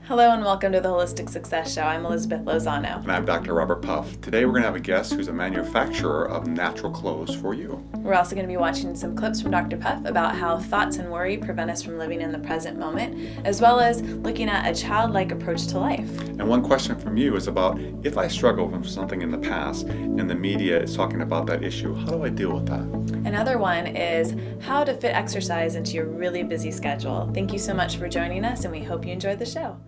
Hello and welcome to the Holistic Success Show. I'm Elizabeth Lozano. And I'm Dr. Robert Puff. Today we're going to have a guest who's a manufacturer of natural clothes for you. We're also going to be watching some clips from Dr. Puff about how thoughts and worry prevent us from living in the present moment, as well as looking at a childlike approach to life. And one question from you is about, if I struggle with something in the past and the media is talking about that issue, how do I deal with that? Another one is how to fit exercise into your really busy schedule. Thank you so much for joining us, and we hope you enjoyed the show.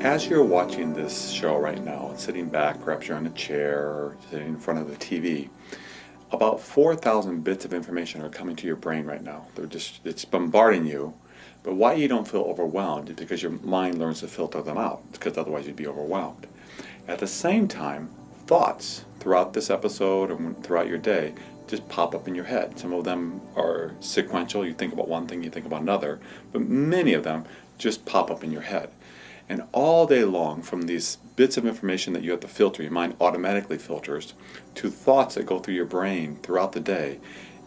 As you're watching this show right now, sitting back, perhaps you're on a chair or sitting in front of the TV, about 4,000 bits of information are coming to your brain right now. It's bombarding you, but why you don't feel overwhelmed is because your mind learns to filter them out, because otherwise you'd be overwhelmed. At the same time, thoughts throughout this episode or throughout your day just pop up in your head. Some of them are sequential. You think about one thing, you think about another, but many of them just pop up in your head. And all day long, from these bits of information that you have to filter, your mind automatically filters, to thoughts that go through your brain throughout the day,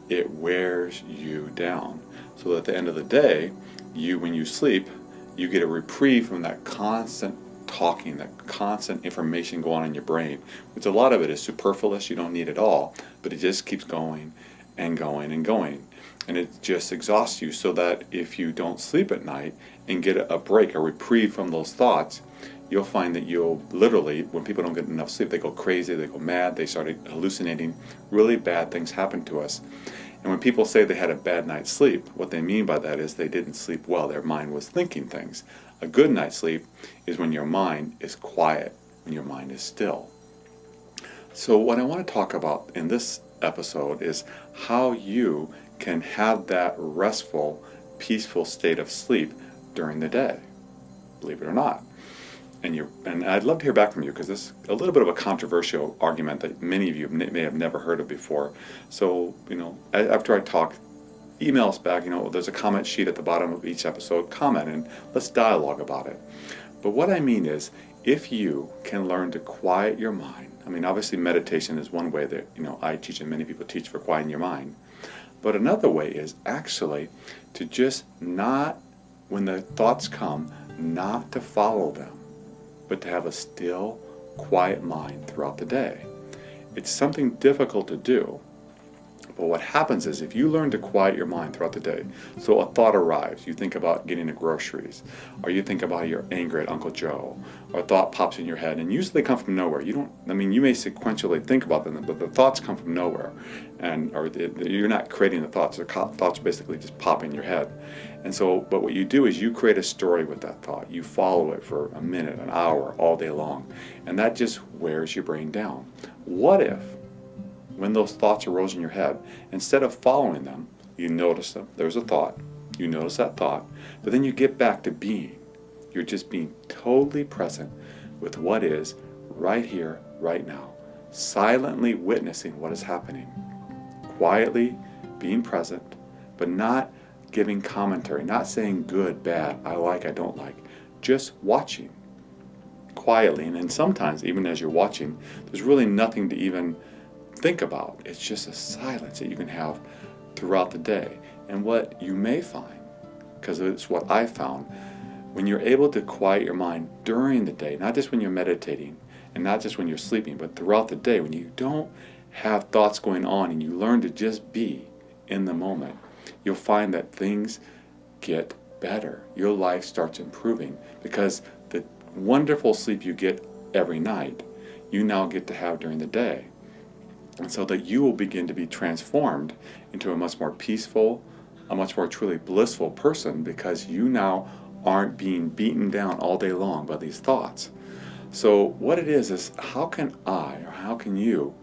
it wears you down. So that at the end of the day, when you sleep, you get a reprieve from that constant talking, that constant information going on in your brain, which a lot of it is superfluous, you don't need it all, but it just keeps going and going and going. And it just exhausts you, so that if you don't sleep at night and get a break, a reprieve from those thoughts, you'll find that you'll literally, when people don't get enough sleep, they go crazy, they go mad, they start hallucinating. Really bad things happen to us. And when people say they had a bad night's sleep, what they mean by that is they didn't sleep well. Their mind was thinking things. A good night's sleep is when your mind is quiet, when your mind is still. So what I want to talk about in this episode is how you can have that restful, peaceful state of sleep during the day, believe it or not. And I'd love to hear back from you, because this is a little bit of a controversial argument that many of you may have never heard of before. So, after I talk, email us back. There's a comment sheet at the bottom of each episode. Comment and let's dialogue about it. But what I mean is, if you can learn to quiet your mind, obviously meditation is one way that, I teach and many people teach for quieting your mind. But another way is actually to just not, when the thoughts come, not to follow them, but to have a still, quiet mind throughout the day. It's something difficult to do, but what happens is, if you learn to quiet your mind throughout the day, so a thought arrives, you think about getting the groceries, or you think about your anger at Uncle Joe, or a thought pops in your head, and usually they come from nowhere. You may sequentially think about them, but the thoughts come from nowhere, you're not creating the thoughts. The thoughts basically just pop in your head. And so, but what you do is you create a story with that thought. You follow it for a minute, an hour, all day long, and that just wears your brain down. What if, when those thoughts arose in your head, instead of following them, you notice them? There's a thought, you notice that thought, but then you get back to being. You're just being totally present with what is right here, right now, silently witnessing what is happening, quietly being present, but not giving commentary, not saying good, bad, I like, I don't like, just watching quietly. And then sometimes, even as you're watching, there's really nothing to even think about. It's just a silence that you can have throughout the day. And what you may find, because it's what I found, when you're able to quiet your mind during the day, not just when you're meditating and not just when you're sleeping, but throughout the day, when you don't have thoughts going on and you learn to just be in the moment, you'll find that things get better. Your life starts improving, because the wonderful sleep you get every night, you now get to have during the day. And so that you will begin to be transformed into a much more peaceful, a much more truly blissful person, because you now aren't being beaten down all day long by these thoughts. So what it is how can I, or how can you,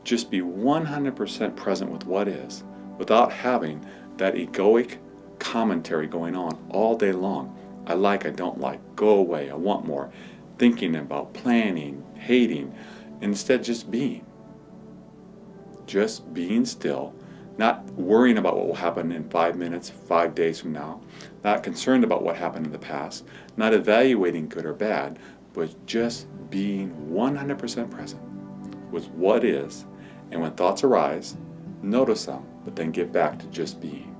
just be 100% present with what is, without having that egoic commentary going on all day long. I don't like, go away, I want more, thinking about, planning, hating. Instead, just being. Just being still, not worrying about what will happen in 5 minutes, 5 days from now, not concerned about what happened in the past, not evaluating good or bad, but just being 100% present with what is. And when thoughts arise, notice them, but then get back to just being.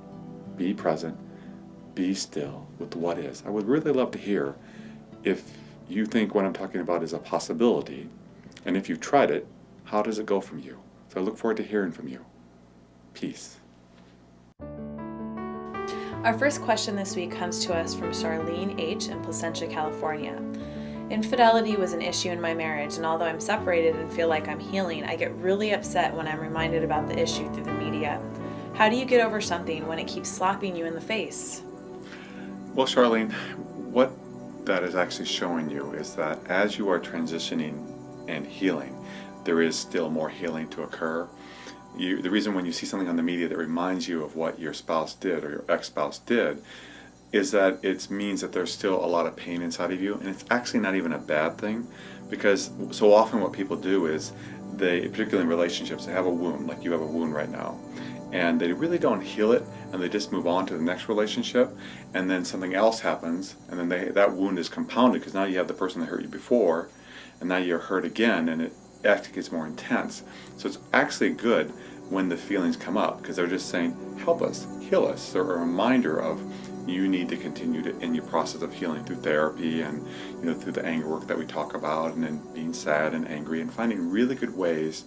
Be present, be still with what is. I would really love to hear if you think what I'm talking about is a possibility, and if you've tried it, how does it go from you? So I look forward to hearing from you. Peace. Our first question this week comes to us from Charlene H. in Placentia, California. Infidelity was an issue in my marriage, and although I'm separated and feel like I'm healing, I get really upset when I'm reminded about the issue through the media. How do you get over something when it keeps slapping you in the face? Well, Charlene, what that is actually showing you is that as you are transitioning and healing, there is still more healing to occur. The reason when you see something on the media that reminds you of what your spouse did or your ex-spouse did is that it means that there's still a lot of pain inside of you, and it's actually not even a bad thing, because so often what people do is they, particularly in relationships, they have a wound, like you have a wound right now, and they really don't heal it, and they just move on to the next relationship, and then something else happens, and then that wound is compounded because now you have the person that hurt you before, and now you're hurt again, and it actually gets more intense. So it's actually good when the feelings come up, because they're just saying, help us, heal us. They're a reminder of you need to continue in your process of healing through therapy and through the anger work that we talk about, and then being sad and angry and finding really good ways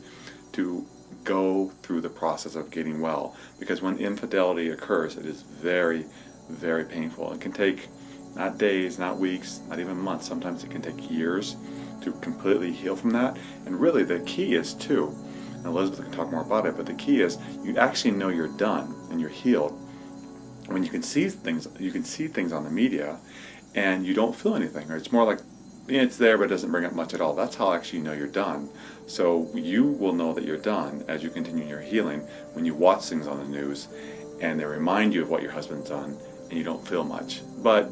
to go through the process of getting well. Because when infidelity occurs, it is very, very painful. It can take not days, not weeks, not even months. Sometimes it can take years to completely heal from that. And really the key is too, and Elizabeth can talk more about it, but the key is you actually know you're done and you're healed when you can see things on the media and you don't feel anything, or it's more like it's there but it doesn't bring up much at all. That's how actually you know you're done. So you will know that you're done as you continue your healing when you watch things on the news and they remind you of what your husband's done and you don't feel much. But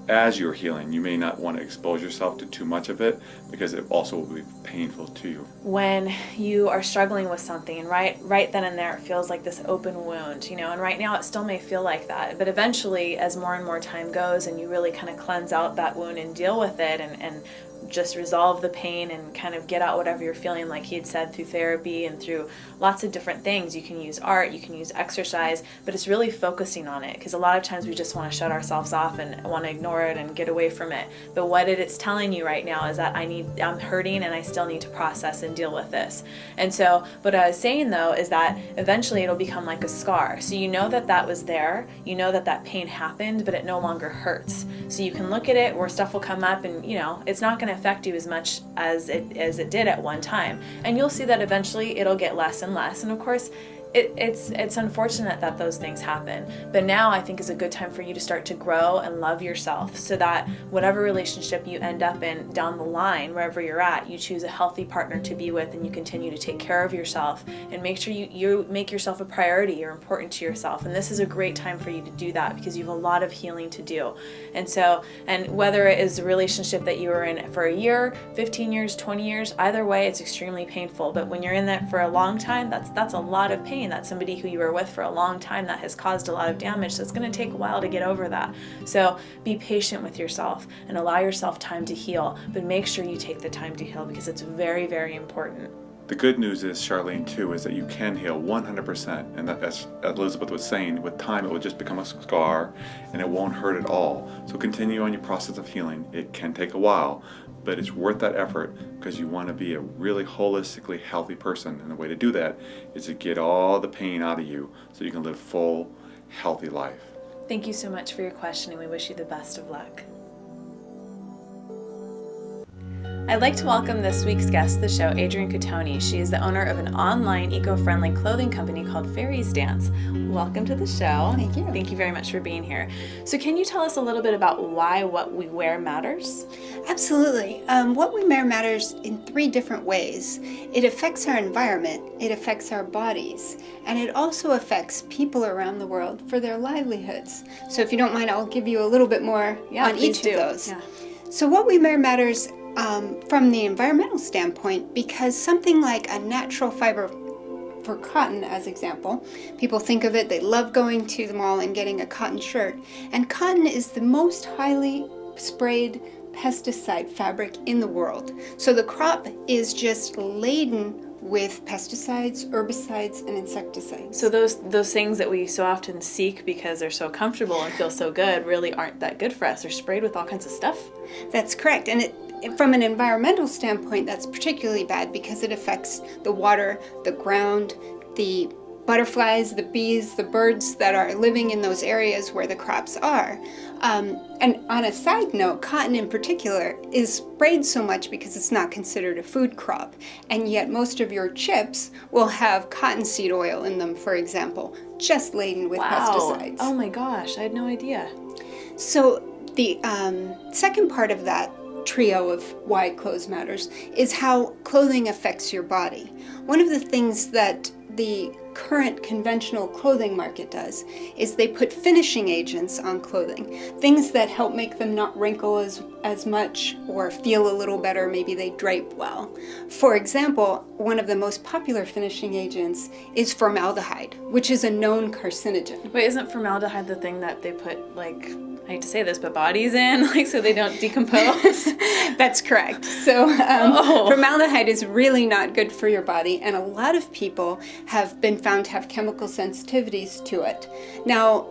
as you're healing, you may not want to expose yourself to too much of it because it also will be painful to you. When you are struggling with something, right then and there, it feels like this open wound, and right now it still may feel like that. But eventually, as more and more time goes and you really kind of cleanse out that wound and deal with it and just resolve the pain and kind of get out whatever you're feeling, like he had said, through therapy and through lots of different things. You can use art, you can use exercise, but it's really focusing on it, because a lot of times we just want to shut ourselves off and want to ignore it and get away from it. But what it's telling you right now is that I'm hurting and I still need to process and deal with this. And so what I was saying though is that eventually it'll become like a scar. So you know that was there, you know that pain happened, but it no longer hurts. So you can look at it where stuff will come up and it's not going to affect you as much as it did at one time, and you'll see that eventually it'll get less and less. And of course it's unfortunate that those things happen, but now I think is a good time for you to start to grow and love yourself, so that whatever relationship you end up in down the line, wherever you're at, you choose a healthy partner to be with, and you continue to take care of yourself and make sure you make yourself a priority. You're important to yourself, and this is a great time for you to do that because you have a lot of healing to do. And whether it is a relationship that you were in for a year, 15 years, 20 years, either way it's extremely painful. But when you're in that for a long time, that's a lot of pain. That's somebody who you were with for a long time that has caused a lot of damage. So it's going to take a while to get over that. So be patient with yourself and allow yourself time to heal, but make sure you take the time to heal because it's very, very important. The good news is, Charlene, too, is that you can heal 100%, and that, as Elizabeth was saying, with time it will just become a scar and it won't hurt at all. So continue on your process of healing. It can take a while, but it's worth that effort because you want to be a really holistically healthy person, and the way to do that is to get all the pain out of you so you can live full, healthy life. Thank you so much for your question, and we wish you the best of luck. I'd like to welcome this week's guest to the show, Adrienne Catone. She is the owner of an online eco-friendly clothing company called Faerie's Dance. Welcome to the show. Thank you. Thank you very much for being here. So can you tell us a little bit about why what we wear matters? Absolutely. What we wear matters in 3 different ways. It affects our environment, it affects our bodies, and it also affects people around the world for their livelihoods. So if you don't mind, I'll give you a little bit more on each of those. Yeah. So what we wear matters from the environmental standpoint, because something like a natural fiber for cotton, as example, people think of it, they love going to the mall and getting a cotton shirt, and cotton is the most highly sprayed pesticide fabric in the world. So the crop is just laden with pesticides, herbicides, and insecticides. So those things that we so often seek because they're so comfortable and feel so good really aren't that good for us. They're sprayed with all kinds of stuff. That's correct. And from an environmental standpoint, that's particularly bad because it affects the water, the ground, the butterflies, the bees, the birds that are living in those areas where the crops are. And on a side note, cotton in particular is sprayed so much because it's not considered a food crop. And yet most of your chips will have cottonseed oil in them, for example, just laden with pesticides. Oh my gosh, I had no idea. So the second part of that trio of why clothes matters is how clothing affects your body. One of the things that the current conventional clothing market does is they put finishing agents on clothing, things that help make them not wrinkle as much or feel a little better. Maybe they drape well. For example, one of the most popular finishing agents is formaldehyde, which is a known carcinogen. Wait, isn't formaldehyde the thing that they put, like, I hate to say this, but bodies in, like, so they don't decompose? That's correct. So formaldehyde is really not good for your body, and a lot of people have been found to have chemical sensitivities to it. Now,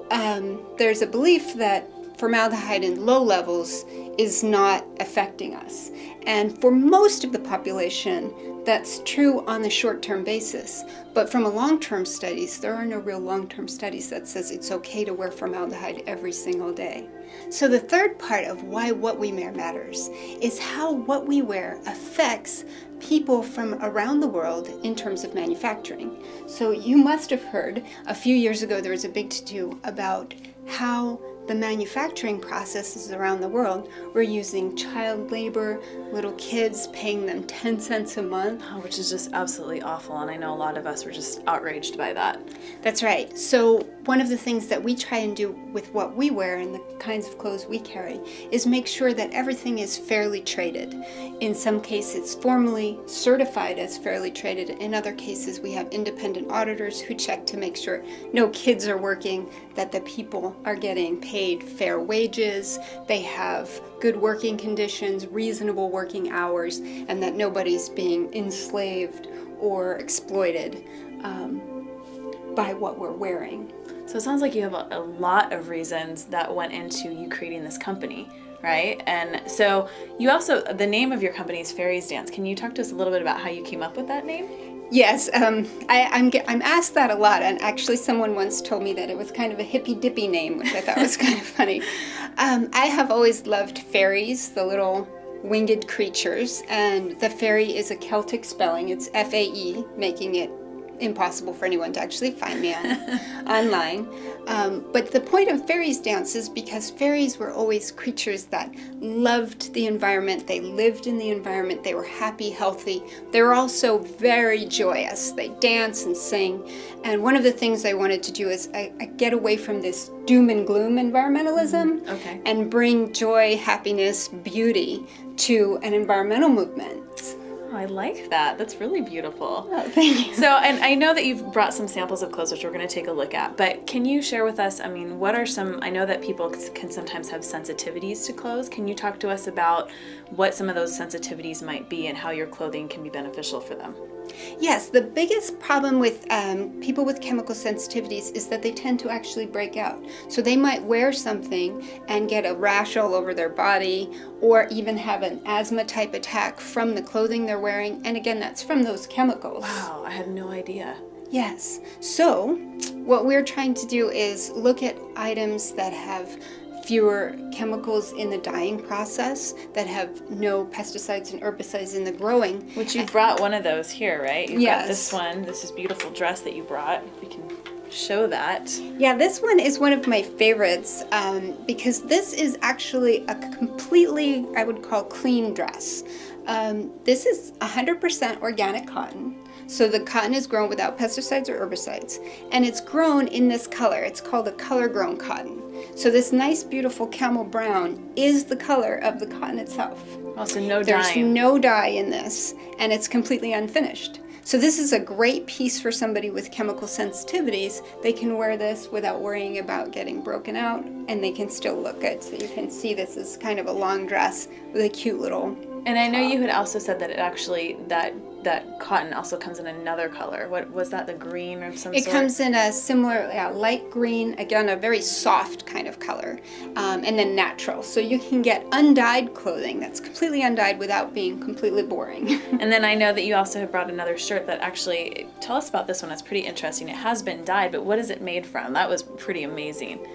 there's a belief that formaldehyde in low levels is not affecting us. And for most of the population, that's true on the short-term basis. But from a long-term studies, there are no real long-term studies that says it's okay to wear formaldehyde every single day. So the third part of why what we wear matters is how what we wear affects people from around the world in terms of manufacturing. So you must have heard a few years ago there was a big to-do about how the manufacturing processes around the world were using child labor, little kids, paying them 10 cents a month. Oh, which is just absolutely awful, and I know a lot of us were just outraged by that. That's right. So one of the things that we try and do with what we wear and the kinds of clothes we carry is make sure that everything is fairly traded. In some cases, it's formally certified as fairly traded. In other cases, we have independent auditors who check to make sure no kids are working, that the people are getting paid fair wages, they have good working conditions, reasonable working hours, and that nobody's being enslaved or exploited by what we're wearing. So it sounds like you have a lot of reasons that went into you creating this company, right? And so you also, the name of your company is Faerie's Dance. Can you talk to us a little bit about how you came up with that name? Yes, I'm asked that a lot, and actually someone once told me that it was kind of a hippy-dippy name, which I thought was kind of funny. I have always loved fairies, the little winged creatures, and the fairy is a Celtic spelling. It's F-A-E, making it impossible for anyone to actually find me online. But the point of Faerie's Dance is because fairies were always creatures that loved the environment, they lived in the environment, they were happy, healthy. They were also very joyous. They dance and sing. And one of the things I wanted to do is I get away from this doom and gloom environmentalism and bring joy, happiness, beauty to an environmental movement. Oh, I like that. That's really beautiful. Oh, thank you. So, and I know that you've brought some samples of clothes, which we're going to take a look at, but can you share with us, I mean, what are some, I know that people can sometimes have sensitivities to clothes. Can you talk to us about what some of those sensitivities might be and how your clothing can be beneficial for them? Yes, the biggest problem with people with chemical sensitivities is that they tend to actually break out. So they might wear something and get a rash all over their body, or even have an asthma type attack from the clothing they're wearing. And again, that's from those chemicals. Wow, I had no idea. Yes. So what we're trying to do is look at items that have fewer chemicals in the dyeing process, that have no pesticides and herbicides in the growing. Which you brought one of those here, right? You've Yes. got this one. This is beautiful dress that you brought. We can show that. Yeah, this one is one of my favorites because this is actually a completely, I would call, clean dress. This is 100% organic cotton. So the cotton is grown without pesticides or herbicides. And it's grown in this color. It's called a color-grown cotton. So this nice, beautiful camel brown is the color of the cotton itself. Also, no There's dyeing. no dye in this, and it's completely unfinished. So this is a great piece for somebody with chemical sensitivities. They can wear this without worrying about getting broken out, and they can still look good. So you can see this is kind of a long dress with a cute little And I know you had also said that it actually, that cotton also comes in another color. What was that, the green or some It sort? comes in a similar light green, again, a very soft kind of color, and then natural. So you can get undyed clothing that's completely undyed without being completely boring. And then I know that you also have brought another shirt that actually, tell us about this one. It's pretty interesting. It has been dyed, but what is it made from? That was pretty amazing.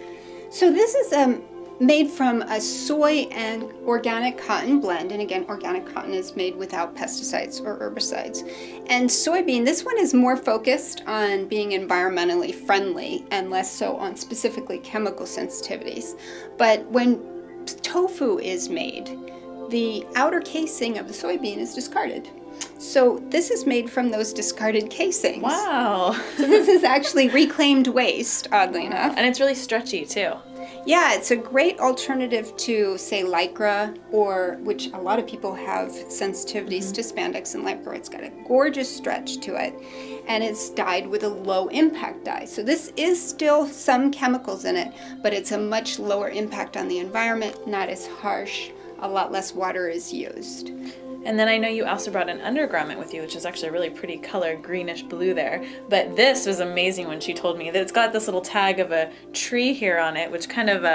So this is made from a soy and organic cotton blend. And again, organic cotton is made without pesticides or herbicides. And soybean, this one is more focused on being environmentally friendly and less so on specifically chemical sensitivities. But when tofu is made, the outer casing of the soybean is discarded. So this is made from those discarded casings. Wow. So this is actually reclaimed waste, oddly enough. And it's really stretchy too. Yeah, it's a great alternative to, say, Lycra, or which a lot of people have sensitivities to spandex and Lycra. It's got a gorgeous stretch to it, and it's dyed with a low impact dye. So this is still some chemicals in it, but it's a much lower impact on the environment, not as harsh, a lot less water is used. And then I know you also brought an undergarment with you, which is actually a really pretty color, greenish blue there. But this was amazing when she told me that it's got this little tag of a tree here on it, which kind of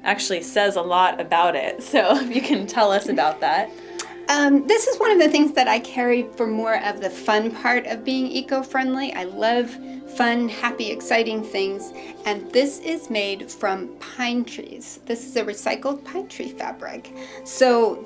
actually says a lot about it. So if you can tell us about that. This is one of the things that I carry for more of the fun part of being eco-friendly. I love fun, happy, exciting things. And this is made from pine trees. This is a recycled pine tree fabric. So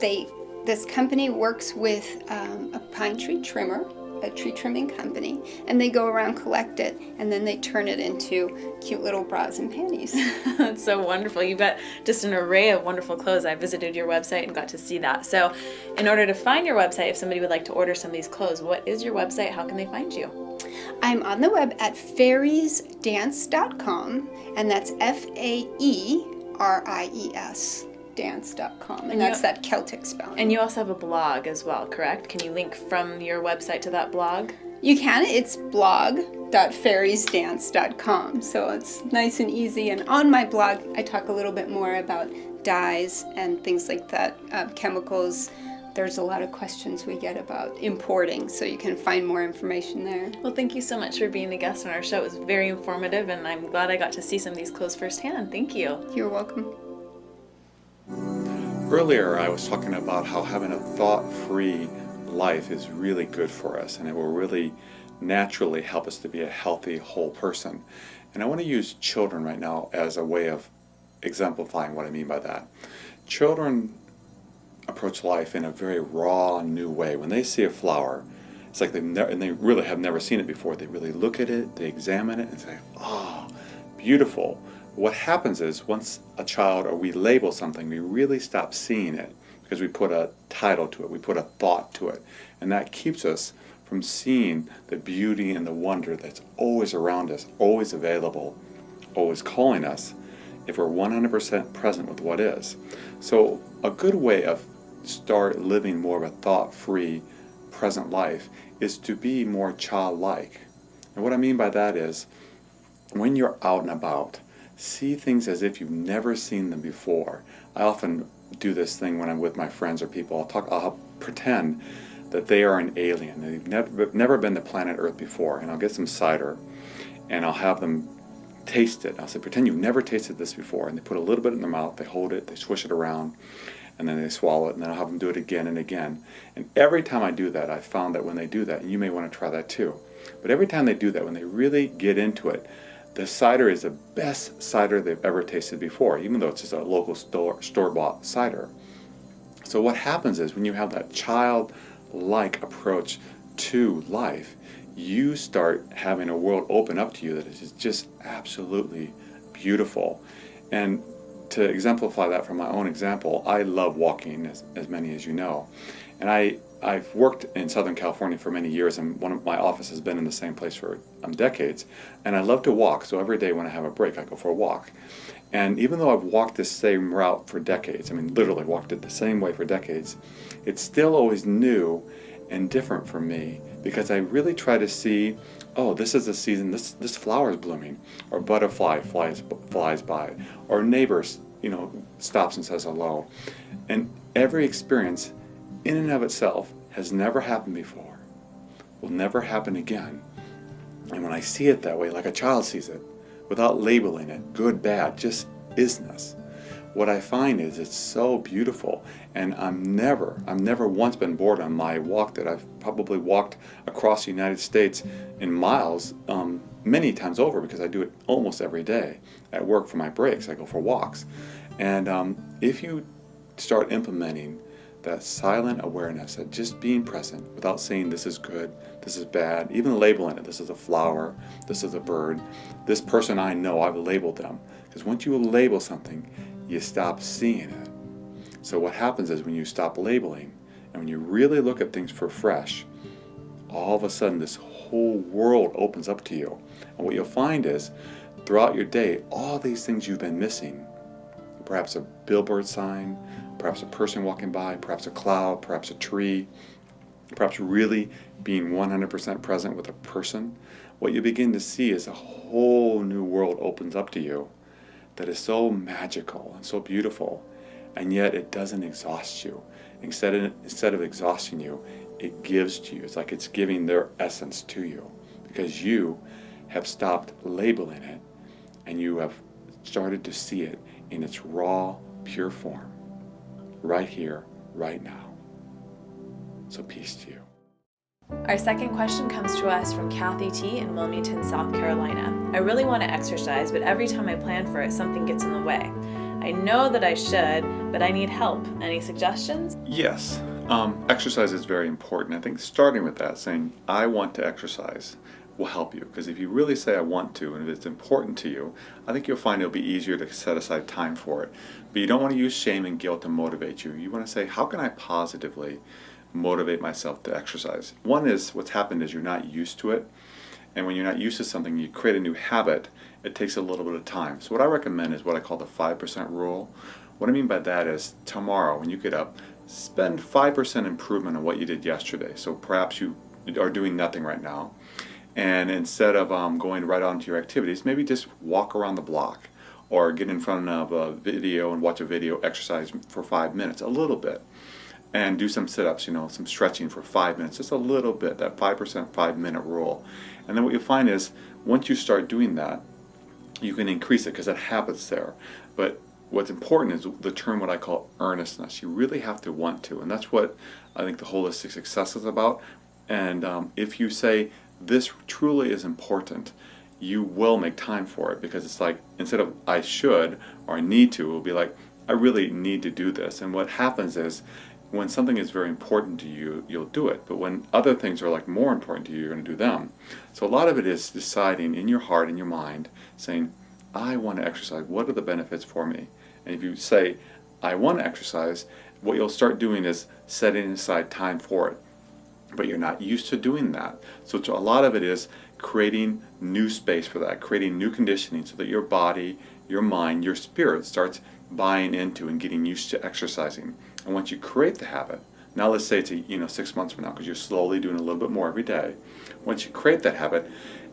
this company works with a pine tree trimmer, a tree trimming company, and they go around, collect it, and then they turn it into cute little bras and panties. That's so wonderful. You've got just an array of wonderful clothes. I visited your website and got to see that. So in order to find your website, if somebody would like to order some of these clothes, what is your website? How can they find you? I'm on the web at faeriesdance.com, and that's F-A-E-R-I-E-S. dance.com, and that's that Celtic spelling. And you also have a blog as well, correct? Can you link from your website to that blog? You can. It's blog.faeriesdance.com, so it's nice and easy. And on my blog, I talk a little bit more about dyes and things like that, chemicals. There's a lot of questions we get about importing, so you can find more information there. Well, thank you so much for being a guest on our show. It was very informative, and I'm glad I got to see some of these clothes firsthand. Thank you. You're welcome. Earlier, I was talking about how having a thought-free life is really good for us, and it will really naturally help us to be a healthy, whole person. And I want to use children right now as a way of exemplifying what I mean by that. Children approach life in a very raw, new way. When they see a flower, it's like they really have never seen it before. They really look at it, they examine it, and say, "Oh, beautiful." What happens is once a child or we label something, we really stop seeing it because we put a title to it, we put a thought to it, and that keeps us from seeing the beauty and the wonder that's always around us, always available, always calling us if we're 100% present with what is. So a good way of start living more of a thought-free present life is to be more childlike. And what I mean by that is when you're out and about, see things as if you've never seen them before. I often do this thing when I'm with my friends or people. I'll pretend that they are an alien. They've never been to planet Earth before, and I'll get some cider, and I'll have them taste it. I'll say, pretend you've never tasted this before, and they put a little bit in their mouth, they hold it, they swish it around, and then they swallow it, and then I'll have them do it again and again. And every time I do that, I found that when they do that, and you may want to try that too, but every time they do that, when they really get into it, The cider is the best cider they've ever tasted before, even though it's just a local store-bought cider. So what happens is when you have that childlike approach to life, you start having a world open up to you that is just absolutely beautiful. And to exemplify that from my own example, I love walking, as many as you know. And I've worked in Southern California for many years, and one of my offices has been in the same place for decades. And I love to walk, so every day when I have a break, I go for a walk. And even though I've walked this same route for decades, I mean literally walked it the same way for decades, it's still always new and different for me, because I really try to see, oh, this is the season, this flower is blooming, or butterfly flies by, or neighbors, stops and says hello. And every experience in and of itself has never happened before, will never happen again. And when I see it that way, like a child sees it, without labeling it, good, bad, just isness, what I find is it's so beautiful. And I've never once been bored on my walk that I've probably walked across the United States in miles many times over, because I do it almost every day. At work for my breaks, I go for walks. And if you start implementing that silent awareness, that just being present without saying this is good, this is bad, even labeling it, this is a flower, this is a bird, this person I know, I've labeled them. Because once you label something, you stop seeing it. So what happens is when you stop labeling and when you really look at things for fresh, all of a sudden this whole world opens up to you. And what you'll find is throughout your day, all these things you've been missing, perhaps a billboard sign, perhaps a person walking by, perhaps a cloud, perhaps a tree, perhaps really being 100% present with a person, what you begin to see is a whole new world opens up to you that is so magical and so beautiful, and yet it doesn't exhaust you. Instead of exhausting you, it gives to you. It's like it's giving their essence to you, because you have stopped labeling it and you have started to see it in its raw, pure form, right here, right now. So peace to you. Our second question comes to us from Kathy T. in Wilmington, South Carolina. I really want to exercise, but every time I plan for it, something gets in the way. I know that I should, but I need help. Any suggestions? Yes. Exercise is very important. I think starting with that, saying, I want to exercise, will help you. Because if you really say, I want to, and if it's important to you, I think you'll find it'll be easier to set aside time for it. But you don't want to use shame and guilt to motivate you. You want to say, how can I positively motivate myself to exercise? One is, what's happened is you're not used to it. And when you're not used to something, you create a new habit, it takes a little bit of time. So what I recommend is what I call the 5% rule. What I mean by that is tomorrow when you get up, spend 5% improvement on what you did yesterday. So perhaps you are doing nothing right now. And instead of going right on to your activities, maybe just walk around the block or get in front of a video and watch a video exercise for 5 minutes, a little bit. And do some sit-ups, some stretching for 5 minutes, just a little bit, that 5% 5-minute rule. And then what you'll find is once you start doing that, you can increase it because that habit's there. But what's important is the term what I call earnestness. You really have to want to, and that's what I think the holistic success is about. And if you say this truly is important, you will make time for it, because it's like instead of I should or I need to, it will be like I really need to do this. And what happens is when something is very important to you, you'll do it. But when other things are like more important to you, you're going to do them. So a lot of it is deciding in your heart, in your mind, saying, I want to exercise. What are the benefits for me? And if you say, I want to exercise, what you'll start doing is setting aside time for it. But you're not used to doing that. So a lot of it is creating new space for that, creating new conditioning so that your body, your mind, your spirit starts buying into and getting used to exercising. And once you create the habit, now let's say it's 6 months from now, because you're slowly doing a little bit more every day. Once you create that habit,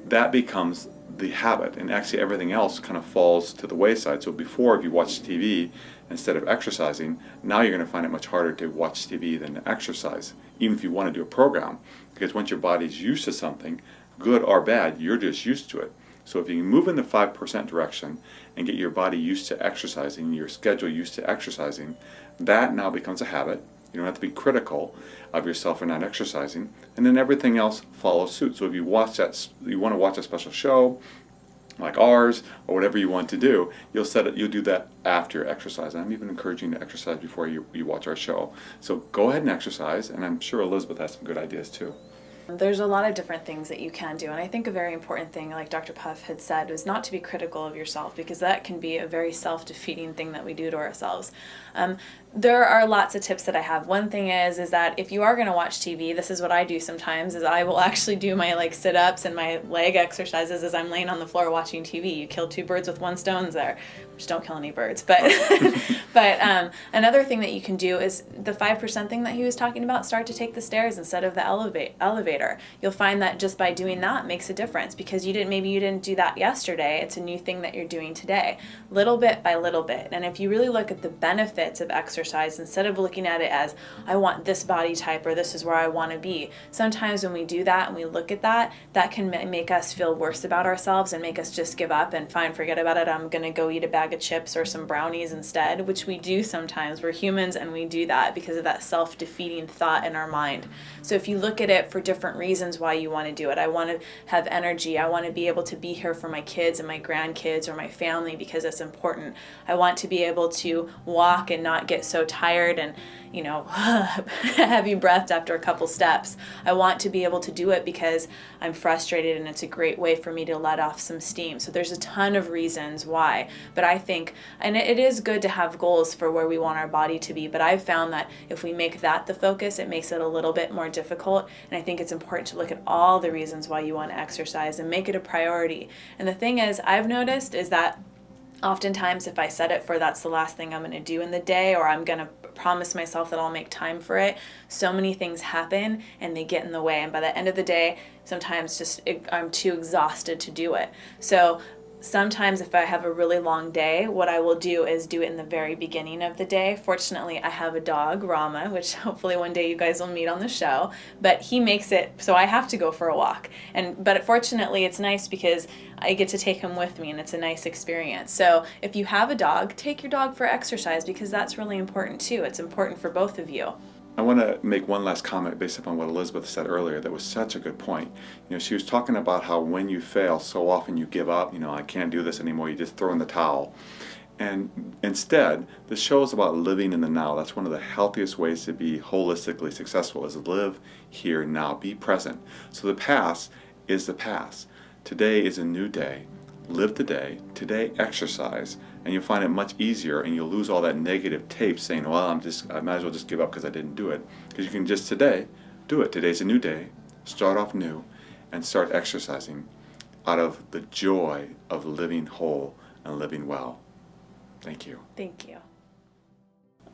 that becomes the habit, and actually everything else kind of falls to the wayside. So before, if you watch TV instead of exercising, now you're going to find it much harder to watch TV than to exercise, even if you want to do a program, because once your body's used to something, good or bad, you're just used to it. So if you can move in the 5% direction and get your body used to exercising, your schedule used to exercising, that now becomes a habit. You don't have to be critical of yourself for not exercising, and then everything else follows suit. So if you want to watch a special show, like ours or whatever you want to do, you'll do that after your exercise. And I'm even encouraging you to exercise before you watch our show. So go ahead and exercise, and I'm sure Elizabeth has some good ideas too. There's a lot of different things that you can do, and I think a very important thing, like Dr. Puff had said, was not to be critical of yourself, because that can be a very self-defeating thing that we do to ourselves. There are lots of tips that I have. One thing is that if you are going to watch TV, this is what I do sometimes, is I will actually do my like sit-ups and my leg exercises as I'm laying on the floor watching TV. You kill two birds with one stone there. Just don't kill any birds. But another thing that you can do is the 5% thing that he was talking about. Start to take the stairs instead of the elevator. You'll find that just by doing that makes a difference, because maybe you didn't do that yesterday. It's a new thing that you're doing today, little bit by little bit. And if you really look at the benefits of exercise, instead of looking at it as I want this body type or this is where I want to be, sometimes when we do that and we look at that can make us feel worse about ourselves and make us just give up and forget about it. I'm going to go eat a bag of chips or some brownies instead, which we do sometimes. We're humans and we do that because of that self-defeating thought in our mind. So if you look at it for different reasons why you want to do it, I want to have energy. I want to be able to be here for my kids and my grandkids or my family because it's important. I want to be able to walk and not get so tired and heavy breath after a couple steps. I want to be able to do it because I'm frustrated and it's a great way for me to let off some steam. So there's a ton of reasons why, but I think, and it is good to have goals for where we want our body to be, but I've found that if we make that the focus, it makes it a little bit more difficult. And I think it's important to look at all the reasons why you want to exercise and make it a priority. And the thing is, I've noticed is that oftentimes if I set it for that's the last thing I'm going to do in the day, or I'm going to promise myself that I'll make time for it, so many things happen and they get in the way. And by the end of the day, sometimes I'm too exhausted to do it. So sometimes if I have a really long day, what I will do is do it in the very beginning of the day. Fortunately, I have a dog, Rama, which hopefully one day you guys will meet on the show, but he makes it so I have to go for a walk. But fortunately, it's nice because I get to take him with me and it's a nice experience. So if you have a dog, take your dog for exercise because that's really important too. It's important for both of you. I want to make one last comment based upon what Elizabeth said earlier. That was such a good point. She was talking about how when you fail, so often you give up. I can't do this anymore. You just throw in the towel. And instead, the show is about living in the now. That's one of the healthiest ways to be holistically successful, is live here now. Be present. So the past is the past. Today is a new day. Live the day. Today, exercise. And you'll find it much easier, and you'll lose all that negative tape saying, well, I might as well just give up because I didn't do it. Because you can just today do it. Today's a new day. Start off new and start exercising out of the joy of living whole and living well. Thank you. Thank you.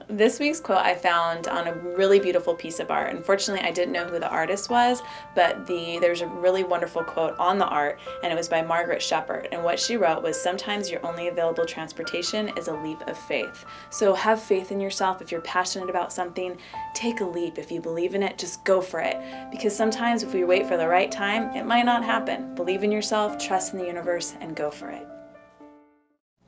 This week's quote I found on a really beautiful piece of art. Unfortunately, I didn't know who the artist was, but there's a really wonderful quote on the art, and it was by Margaret Shepard. And what she wrote was, sometimes your only available transportation is a leap of faith. So have faith in yourself. If you're passionate about something, take a leap. If you believe in it, just go for it. Because sometimes if we wait for the right time, it might not happen. Believe in yourself, trust in the universe, and go for it.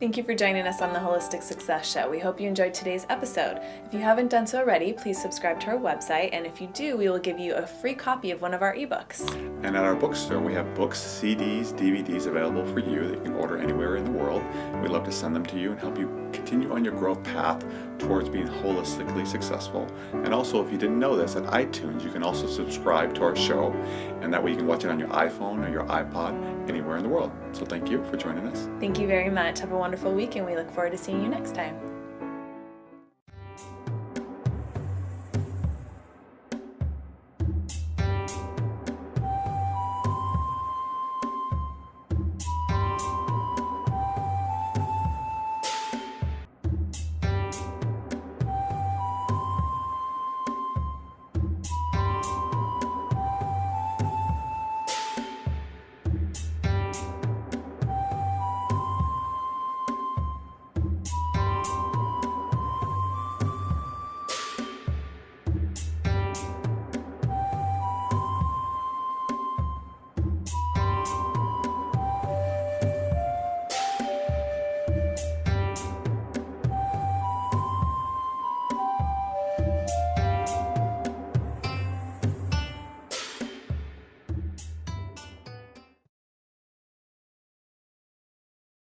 Thank you for joining us on the Holistic Success Show. We hope you enjoyed today's episode. If you haven't done so already, please subscribe to our website, and if you do, we will give you a free copy of one of our ebooks. And at our bookstore, we have books, CDs, DVDs available for you that you can order anywhere in the world. We'd love to send them to you and help you continue on your growth path towards being holistically successful. And also, if you didn't know this, at iTunes, you can also subscribe to our show, and that way you can watch it on your iPhone or your iPod anywhere in the world. So thank you for joining us. Thank you very much. Have a wonderful week, and we look forward to seeing you next time.